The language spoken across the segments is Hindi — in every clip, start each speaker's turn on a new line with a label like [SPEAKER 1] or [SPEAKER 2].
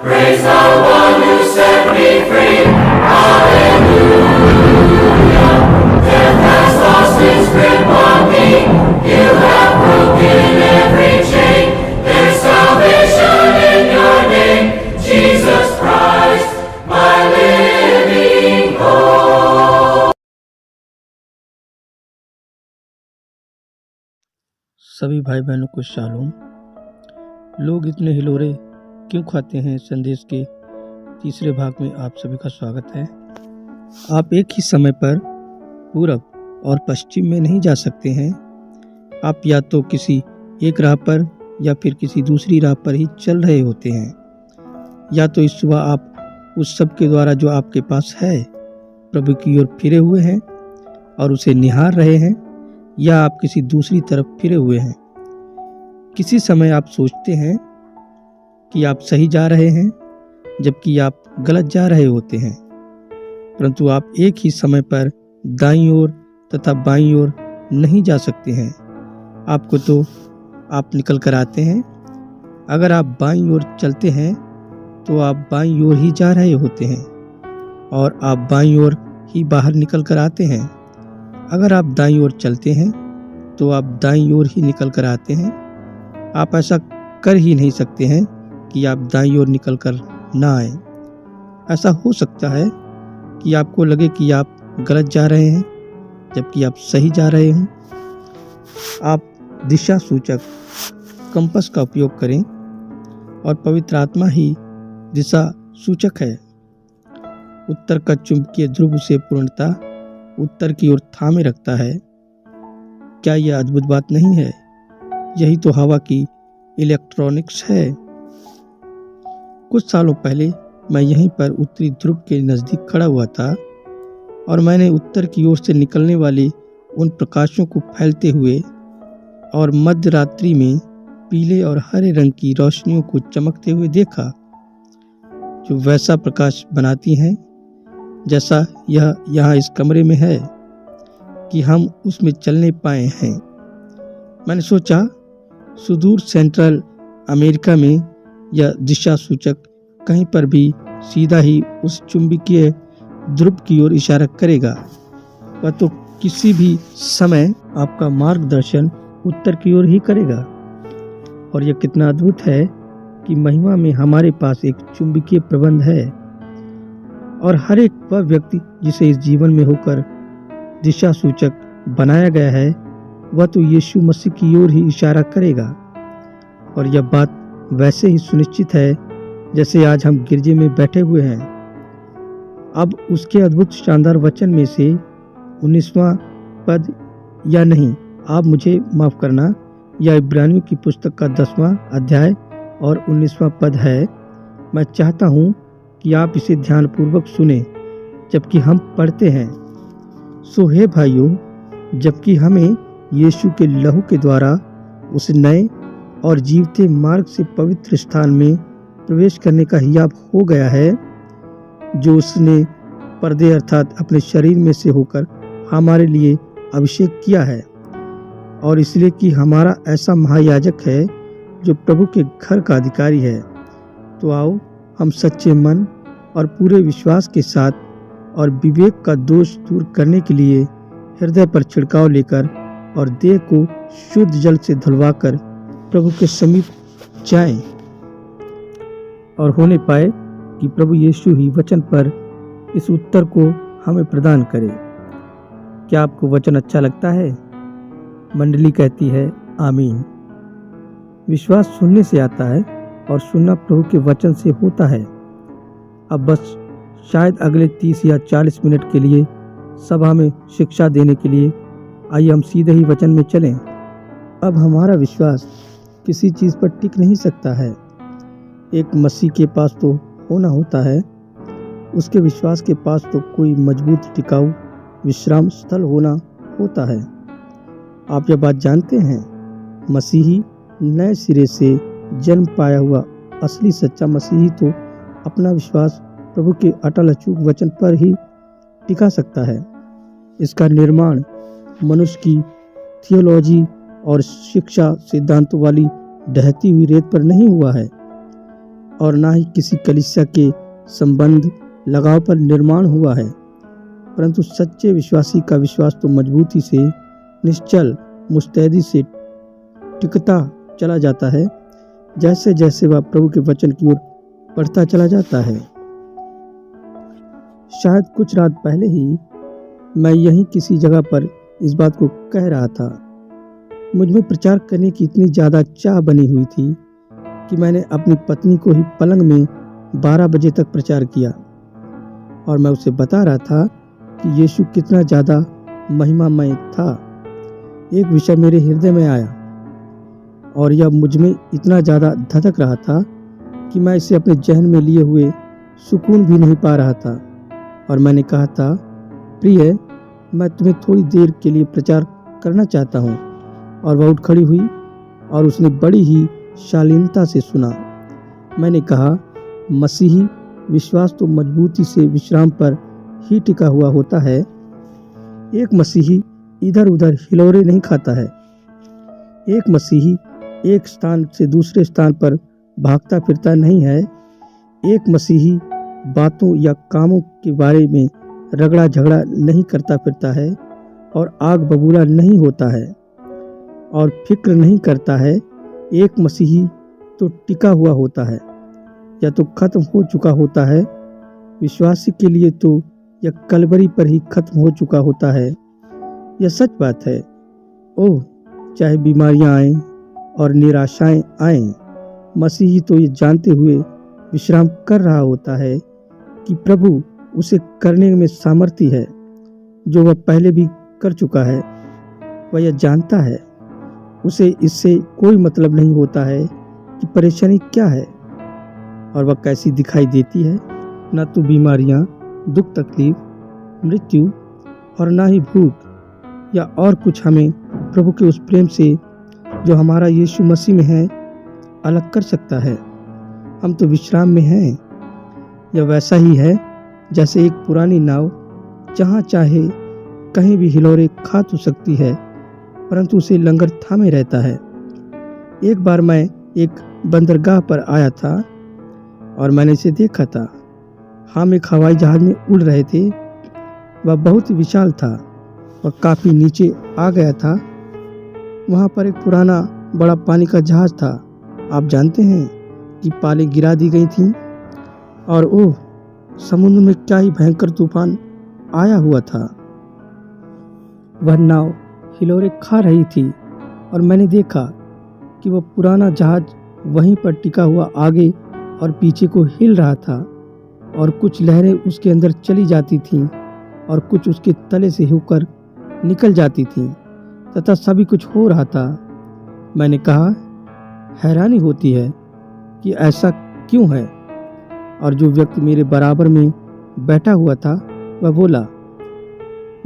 [SPEAKER 1] Praise the one who set me free. Death has lost its grip on me. You have broken every chain. There's salvation in your name, Jesus Christ, my living hope.
[SPEAKER 2] सभी भाई बहनों को शालोम। लोग इतने हिलोरे क्यों खाते हैं संदेश के तीसरे भाग में आप सभी का स्वागत है। आप एक ही समय पर पूरब और पश्चिम में नहीं जा सकते हैं। आप या तो किसी एक राह पर या फिर किसी दूसरी राह पर ही चल रहे होते हैं। या तो इस सुबह आप उस सब के द्वारा जो आपके पास है प्रभु की ओर फिरे हुए हैं और उसे निहार रहे हैं, या आप किसी दूसरी तरफ फिरे हुए हैं। किसी समय आप सोचते हैं कि आप सही जा रहे हैं जबकि आप गलत जा रहे होते हैं, परंतु आप एक ही समय पर दाईं ओर तथा बाईं ओर नहीं जा सकते हैं। आपको तो आप निकल कर आते हैं। अगर आप बाईं ओर चलते हैं तो आप बाईं ओर ही जा रहे होते हैं और आप बाईं ओर ही बाहर निकल कर आते हैं। अगर आप दाईं ओर चलते हैं तो आप दाईं ओर ही निकल कर आते हैं। आप ऐसा कर ही नहीं सकते हैं कि आप दाईं ओर निकल कर ना आए। ऐसा हो सकता है कि आपको लगे कि आप गलत जा रहे हैं जबकि आप सही जा रहे हों। आप दिशा सूचक कंपास का उपयोग करें और पवित्र आत्मा ही दिशा सूचक है। उत्तर का चुंबकीय ध्रुव से पूर्णता उत्तर की ओर थामे रखता है। क्या यह अद्भुत बात नहीं है? यही तो हवा की इलेक्ट्रॉनिक्स है। कुछ सालों पहले मैं यहीं पर उत्तरी ध्रुव के नज़दीक खड़ा हुआ था और मैंने उत्तर की ओर से निकलने वाले उन प्रकाशों को फैलते हुए और मध्य रात्रि में पीले और हरे रंग की रोशनियों को चमकते हुए देखा, जो वैसा प्रकाश बनाती हैं जैसा यह यहाँ इस कमरे में है कि हम उसमें चलने पाए हैं। मैंने सोचा सुदूर सेंट्रल अमेरिका में यह दिशा सूचक कहीं पर भी सीधा ही उस चुंबकीय ध्रुव की ओर इशारा करेगा। वह तो किसी भी समय आपका मार्गदर्शन उत्तर की ओर ही करेगा। और यह कितना अद्भुत है कि महिमा में हमारे पास एक चुंबकीय प्रबंध है और हर एक वह व्यक्ति जिसे इस जीवन में होकर दिशा सूचक बनाया गया है वह तो यीशु मसीह की ओर ही इशारा करेगा। और यह बात वैसे ही सुनिश्चित है जैसे आज हम गिरजे में बैठे हुए हैं। अब उसके अद्भुत शानदार वचन में से 19वां पद, या नहीं, आप मुझे माफ करना, यह इब्रानियों की पुस्तक का 10वां अध्याय और 19वां पद है। मैं चाहता हूँ कि आप इसे ध्यानपूर्वक सुने जबकि हम पढ़ते हैं। सो हे भाइयों, जबकि हमें यीशु के लहू के द्वारा उस नए और जीवते मार्ग से पवित्र स्थान में प्रवेश करने का हियाब हो गया है जो उसने पर्दे अर्थात अपने शरीर में से होकर हमारे लिए अभिषेक किया है, और इसलिए कि हमारा ऐसा महायाजक है जो प्रभु के घर का अधिकारी है। तो आओ हम सच्चे मन और पूरे विश्वास के साथ और विवेक का दोष दूर करने के लिए हृदय पर छिड़काव लेकर और देह को शुद्ध जल से धुलवाकर प्रभु के समीप जाएं और होने पाए कि प्रभु यीशु ही वचन पर इस उत्तर को हमें प्रदान करे। क्या आपको वचन अच्छा लगता है? मंडली कहती है आमीन। विश्वास सुनने से आता है और सुनना प्रभु के वचन से होता है। अब बस शायद अगले 30 या 40 मिनट के लिए सभा में शिक्षा देने के लिए आइए हम सीधे ही वचन में चलें। अब हमारा विश्वास किसी चीज़ पर टिक नहीं सकता है। एक मसीह के पास तो होना होता है, उसके विश्वास के पास तो कोई मजबूत टिकाऊ विश्राम स्थल होना होता है। आप यह बात जानते हैं, मसीही नए सिरे से जन्म पाया हुआ असली सच्चा मसीही तो अपना विश्वास प्रभु के अटल अचूक वचन पर ही टिका सकता है। इसका निर्माण मनुष्य की थियोलॉजी और शिक्षा सिद्धांतों वाली ढहती हुई रेत पर नहीं हुआ है और ना ही किसी कलीसिया के संबंध लगाव पर निर्माण हुआ है, परंतु सच्चे विश्वासी का विश्वास तो मजबूती से, निश्चल मुस्तैदी से टिकता चला जाता है, जैसे जैसे वह प्रभु के वचन की ओर बढ़ता चला जाता है। शायद कुछ रात पहले ही मैं यहीं किसी जगह पर इस बात को कह रहा था। मुझ में प्रचार करने की इतनी ज़्यादा चाह बनी हुई थी कि मैंने अपनी पत्नी को ही पलंग में 12 बजे तक प्रचार किया और मैं उसे बता रहा था कि यीशु कितना ज़्यादा महिमामय था। एक विषय मेरे हृदय में आया और यह मुझ में इतना ज़्यादा धधक रहा था कि मैं इसे अपने जहन में लिए हुए सुकून भी नहीं पा रहा था और मैंने कहा था, प्रिय, मैं तुम्हें थोड़ी देर के लिए प्रचार करना चाहता हूँ। और वह उठ खड़ी हुई और उसने बड़ी ही शालीनता से सुना। मैंने कहा, मसीही विश्वास तो मजबूती से विश्राम पर ही टिका हुआ होता है। एक मसीही इधर उधर हिलोरे नहीं खाता है। एक मसीही एक स्थान से दूसरे स्थान पर भागता फिरता नहीं है। एक मसीही बातों या कामों के बारे में रगड़ा झगड़ा नहीं करता फिरता है और आग बबूला नहीं होता है और फिक्र नहीं करता है। एक मसीही तो टिका हुआ होता है या तो खत्म हो चुका होता है। विश्वासी के लिए तो यह कलवरी पर ही खत्म हो चुका होता है। यह सच बात है। ओह, चाहे बीमारियां आएं और निराशाएं आएं, मसीही तो ये जानते हुए विश्राम कर रहा होता है कि प्रभु उसे करने में सामर्थ्य है जो वह पहले भी कर चुका है। वह यह जानता है, उसे इससे कोई मतलब नहीं होता है कि परेशानी क्या है और वह कैसी दिखाई देती है। न तो बीमारियां, दुख तकलीफ, मृत्यु और ना ही भूख या और कुछ हमें प्रभु के उस प्रेम से जो हमारा यीशु मसीह में है अलग कर सकता है। हम तो विश्राम में हैं। यह वैसा ही है जैसे एक पुरानी नाव जहाँ चाहे कहीं भी हिलोरे खा तो सकती है, परंतु उसे लंगर थामे रहता है। एक बार मैं एक बंदरगाह पर आया था और मैंने इसे देखा था। हम एक हवाई जहाज में उड़ रहे थे। वह बहुत ही विशाल था। वह काफ़ी नीचे आ गया था। वहाँ पर एक पुराना बड़ा पानी का जहाज था। आप जानते हैं कि पालें गिरा दी गई थीं और ओह, समुद्र में क्या ही भयंकर तूफान आया हुआ था। वह नाव हिलोरे खा रही थी और मैंने देखा कि वह पुराना जहाज वहीं पर टिका हुआ आगे और पीछे को हिल रहा था और कुछ लहरें उसके अंदर चली जाती थीं और कुछ उसके तले से होकर निकल जाती थीं तथा सभी कुछ हो रहा था। मैंने कहा, हैरानी होती है कि ऐसा क्यों है। और जो व्यक्ति मेरे बराबर में बैठा हुआ था वह बोला,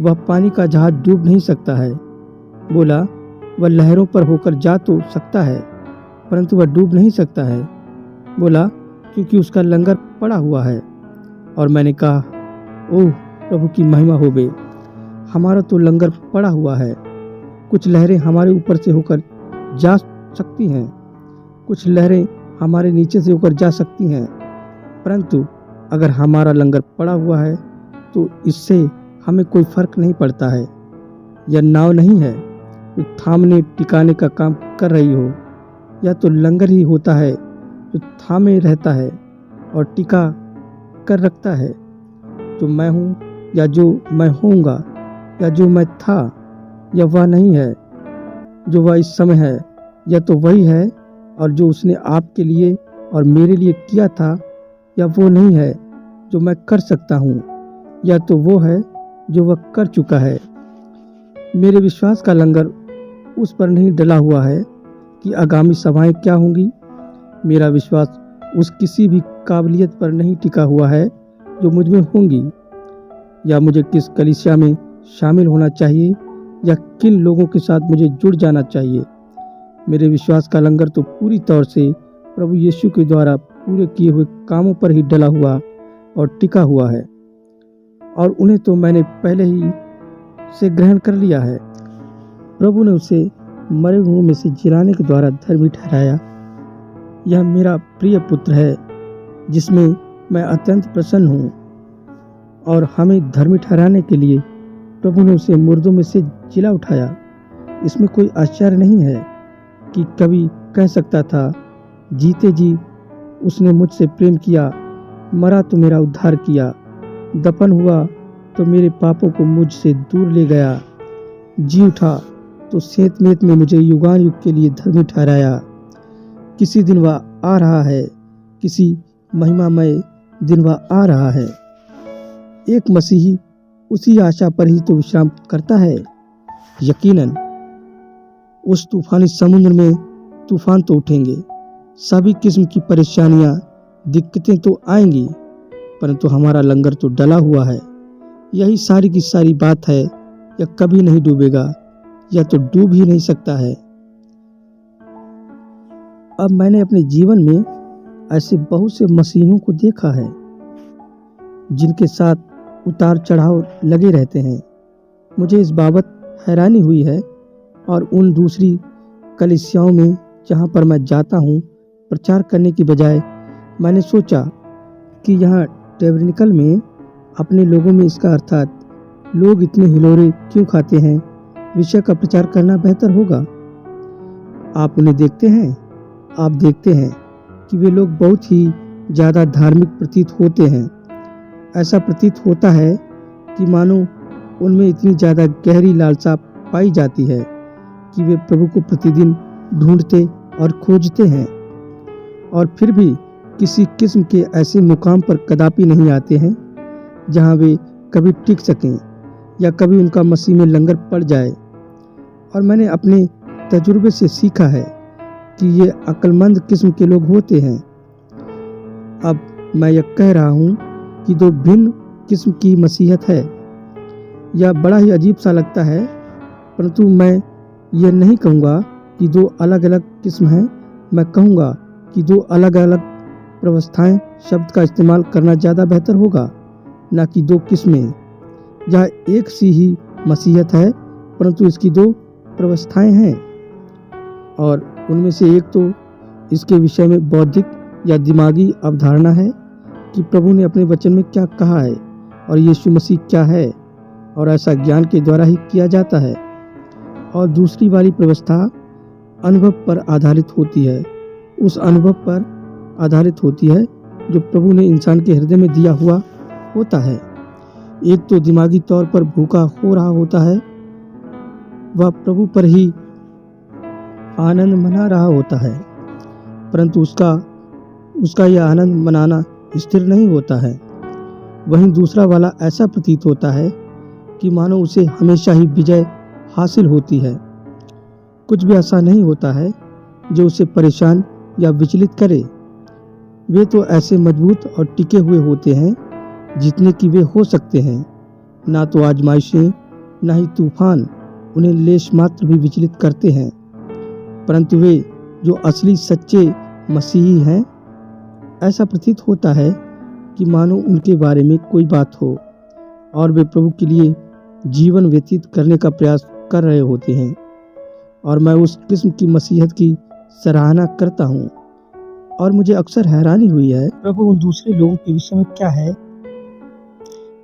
[SPEAKER 2] वह पानी का जहाज डूब नहीं सकता है। बोला, वह लहरों पर होकर जा तो सकता है परंतु वह डूब नहीं सकता है। बोला, क्योंकि उसका लंगर पड़ा हुआ है। और मैंने कहा, ओह, प्रभु की महिमा हो बे, हमारा तो लंगर पड़ा हुआ है। कुछ लहरें हमारे ऊपर से होकर जा सकती हैं, कुछ लहरें हमारे नीचे से होकर जा सकती हैं, परंतु अगर हमारा लंगर पड़ा हुआ है तो इससे हमें कोई फर्क नहीं पड़ता है। यह नाव नहीं है जो थामने टिकाने का काम कर रही हो, यह तो लंगर ही होता है जो थामे रहता है और टिका कर रखता है। जो मैं हूँ या जो मैं होऊंगा या जो मैं था, यह वह नहीं है जो वह इस समय है। यह तो वही है, और जो उसने आपके लिए और मेरे लिए किया था, यह वो नहीं है जो मैं कर सकता हूँ, यह तो वो है जो वह कर चुका है। मेरे विश्वास का लंगर उस पर नहीं डला हुआ है कि आगामी सभाएं क्या होंगी। मेरा विश्वास उस किसी भी काबिलियत पर नहीं टिका हुआ है जो मुझ में होंगी, या मुझे किस कलीसिया में शामिल होना चाहिए या किन लोगों के साथ मुझे जुड़ जाना चाहिए। मेरे विश्वास का लंगर तो पूरी तौर से प्रभु यीशु के द्वारा पूरे किए हुए कामों पर ही डला हुआ और टिका हुआ है, और उन्हें तो मैंने पहले ही से ग्रहण कर लिया है। प्रभु ने उसे मरे हुओं में से जिलाने के द्वारा धर्मी ठहराया। यह मेरा प्रिय पुत्र है जिसमें मैं अत्यंत प्रसन्न हूँ। और हमें धर्मी ठहराने के लिए प्रभु ने उसे मुर्दों में से जिला उठाया। इसमें कोई आश्चर्य नहीं है कि कभी कह सकता था, जीते जी उसने मुझसे प्रेम किया, मरा तो मेरा उद्धार किया, दफन हुआ तो मेरे पापों को मुझसे दूर ले गया, जी उठा तो सेंतमेंत में मुझे युगान युग के लिए धर्मी ठहराया। किसी दिन वह आ रहा है, किसी महिमामय दिन वह आ रहा है। एक मसीही उसी आशा पर ही तो विश्राम करता है। यकीनन उस तूफानी समुद्र में तूफान तो उठेंगे, सभी किस्म की परेशानियां, दिक्कतें तो आएंगी, परंतु हमारा लंगर तो डला हुआ है। यही सारी की सारी बात है। यह कभी नहीं डूबेगा, यह तो डूब ही नहीं सकता है। अब मैंने अपने जीवन में ऐसे बहुत से मसीहों को देखा है जिनके साथ उतार चढ़ाव लगे रहते हैं। मुझे इस बाबत हैरानी हुई है और उन दूसरी कलीसियाओं में जहाँ पर मैं जाता हूँ प्रचार करने की बजाय मैंने सोचा कि यहाँ टैबरनेकल में अपने लोगों में इसका अर्थात लोग इतने हिलोरे क्यों खाते हैं विषय का प्रचार करना बेहतर होगा। आप उन्हें देखते हैं, आप देखते हैं कि वे लोग बहुत ही ज़्यादा धार्मिक प्रतीत होते हैं। ऐसा प्रतीत होता है कि मानो उनमें इतनी ज़्यादा गहरी लालसा पाई जाती है कि वे प्रभु को प्रतिदिन ढूंढते और खोजते हैं, और फिर भी किसी किस्म के ऐसे मुकाम पर कदापि नहीं आते हैं जहां वे कभी टिक सकें या कभी उनका मसीह में लंगर पड़ जाए। और मैंने अपने तजुर्बे से सीखा है कि ये अक्लमंद किस्म के लोग होते हैं। अब मैं यह कह रहा हूँ कि दो भिन्न किस्म की मसीहत है। यह बड़ा ही अजीब सा लगता है, परंतु मैं यह नहीं कहूँगा कि दो अलग अलग किस्म हैं। मैं कहूँगा कि दो अलग अलग व्यवस्थाएं शब्द का इस्तेमाल करना ज़्यादा बेहतर होगा, ना कि दो किस्में। जहाँ एक सी ही मसीहत है परंतु इसकी दो व्यवस्थाएं हैं, और उनमें से एक तो इसके विषय में बौद्धिक या दिमागी अवधारणा है कि प्रभु ने अपने वचन में क्या कहा है और यीशु मसीह क्या है, और ऐसा ज्ञान के द्वारा ही किया जाता है। और दूसरी वाली व्यवस्था अनुभव पर आधारित होती है, उस अनुभव पर आधारित होती है जो प्रभु ने इंसान के हृदय में दिया हुआ होता है। एक तो दिमागी तौर पर भूखा हो रहा होता है, वह प्रभु पर ही आनंद मना रहा होता है, परंतु उसका यह आनंद मनाना स्थिर नहीं होता है। वहीं दूसरा वाला ऐसा प्रतीत होता है कि मानो उसे हमेशा ही विजय हासिल होती है। कुछ भी ऐसा नहीं होता है जो उसे परेशान या विचलित करे। वे तो ऐसे मजबूत और टिके हुए होते हैं जितने कि वे हो सकते हैं। ना तो आजमाइशें ना ही तूफान उन्हें लेश मात्र भी विचलित करते हैं, परंतु वे जो असली सच्चे मसीही हैं, ऐसा प्रतीत होता है कि मानो उनके बारे में कोई बात हो और वे प्रभु के लिए जीवन व्यतीत करने का प्रयास कर रहे होते हैं। और मैं उस किस्म की मसीहत की सराहना करता हूँ। और मुझे अक्सर हैरानी हुई है प्रभु उन दूसरे लोगों के विषय में क्या है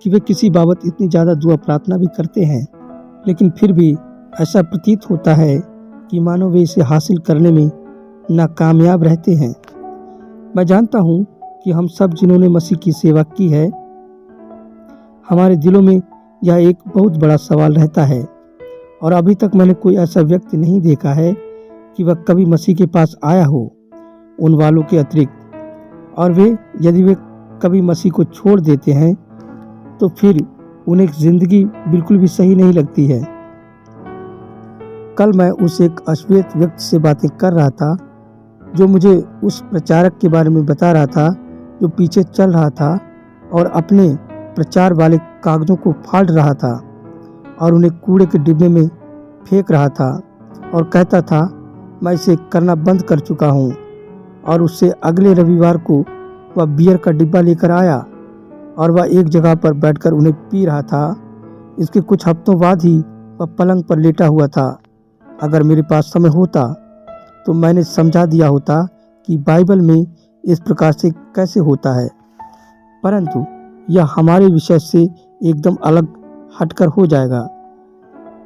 [SPEAKER 2] कि वे किसी बाबत इतनी ज़्यादा दुआ प्रार्थना भी करते हैं, लेकिन फिर भी ऐसा प्रतीत होता है कि मानो वे इसे हासिल करने में नाकामयाब रहते हैं। मैं जानता हूँ कि हम सब जिन्होंने मसीह की सेवा की है, हमारे दिलों में यह एक बहुत बड़ा सवाल रहता है, और अभी तक मैंने कोई ऐसा व्यक्ति नहीं देखा है कि वह कभी मसीह के पास आया हो उन वालों के अतिरिक्त। और वे यदि वे कभी मसीह को छोड़ देते हैं तो फिर उन्हें जिंदगी बिल्कुल भी सही नहीं लगती है। कल मैं उस एक अश्वेत व्यक्ति से बातें कर रहा था जो मुझे उस प्रचारक के बारे में बता रहा था जो पीछे चल रहा था और अपने प्रचार वाले कागजों को फाड़ रहा था और उन्हें कूड़े के डिब्बे में फेंक रहा था, और कहता था मैं इसे करना बंद कर चुका हूँ। और उससे अगले रविवार को वह बियर का डिब्बा लेकर आया और वह एक जगह पर बैठकर उन्हें पी रहा था। इसके कुछ हफ्तों बाद ही वह पलंग पर लेटा हुआ था अगर मेरे पास समय होता तो मैंने समझा दिया होता कि बाइबल में इस प्रकार से कैसे होता है, परंतु यह हमारे विषय से एकदम अलग हटकर हो जाएगा।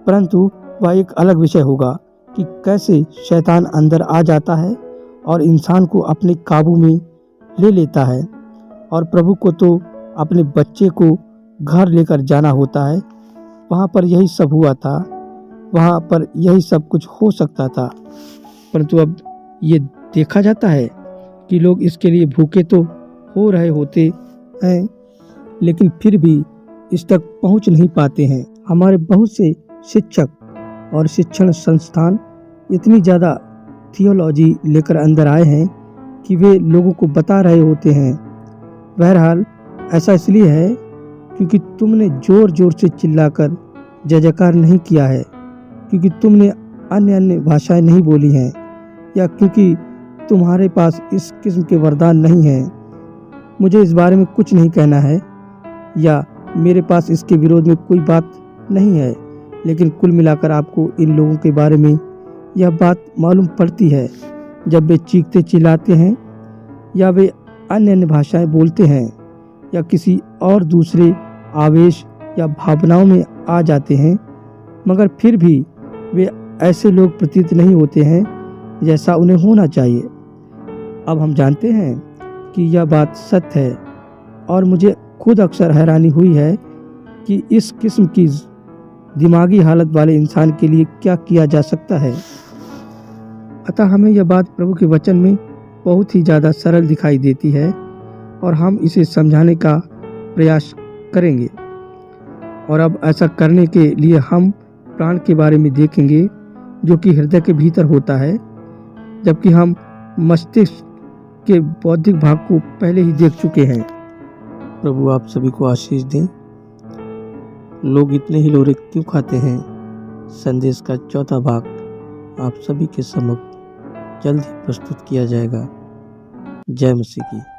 [SPEAKER 2] परंतु वह एक अलग विषय होगा कि कैसे शैतान अंदर आ जाता है और इंसान को अपने काबू में ले लेता है। और प्रभु को तो अपने बच्चे को घर लेकर जाना होता है। वहाँ पर यही सब हुआ था, वहाँ पर यही सब कुछ हो सकता था। परंतु अब ये देखा जाता है कि लोग इसके लिए भूखे तो हो रहे होते हैं, लेकिन फिर भी इस तक पहुँच नहीं पाते हैं। हमारे बहुत से शिक्षक और शिक्षण संस्थान इतनी ज़्यादा थियोलॉजी लेकर अंदर आए हैं कि वे लोगों को बता रहे होते हैं। बहरहाल ऐसा इसलिए है क्योंकि तुमने जोर जोर से चिल्लाकर जय जयकार नहीं किया है, क्योंकि तुमने अन्य अन्य भाषाएं नहीं बोली हैं, या क्योंकि तुम्हारे पास इस किस्म के वरदान नहीं हैं। मुझे इस बारे में कुछ नहीं कहना है या मेरे पास इसके विरोध में कोई बात नहीं है, लेकिन कुल मिलाकर आपको इन लोगों के बारे में यह बात मालूम पड़ती है। जब वे चीखते चिल्लाते हैं या वे अन्य अन्य भाषाएं बोलते हैं या किसी और दूसरे आवेश या भावनाओं में आ जाते हैं, मगर फिर भी वे ऐसे लोग प्रतीत नहीं होते हैं जैसा उन्हें होना चाहिए। अब हम जानते हैं कि यह बात सत्य है और मुझे खुद अक्सर हैरानी हुई है कि इस किस्म की दिमागी हालत वाले इंसान के लिए क्या किया जा सकता है। अतः हमें यह बात प्रभु के वचन में बहुत ही ज़्यादा सरल दिखाई देती है और हम इसे समझाने का प्रयास करेंगे। और अब ऐसा करने के लिए हम प्राण के बारे में देखेंगे जो कि हृदय के भीतर होता है, जबकि हम मस्तिष्क के बौद्धिक भाग को पहले ही देख चुके हैं। प्रभु आप सभी को आशीष दें। लोग इतने हिलोरे क्यों खाते हैं संदेश का चौथा भाग आप सभी के सम्मुख जल्द ही प्रस्तुत किया जाएगा। जय मसीह की।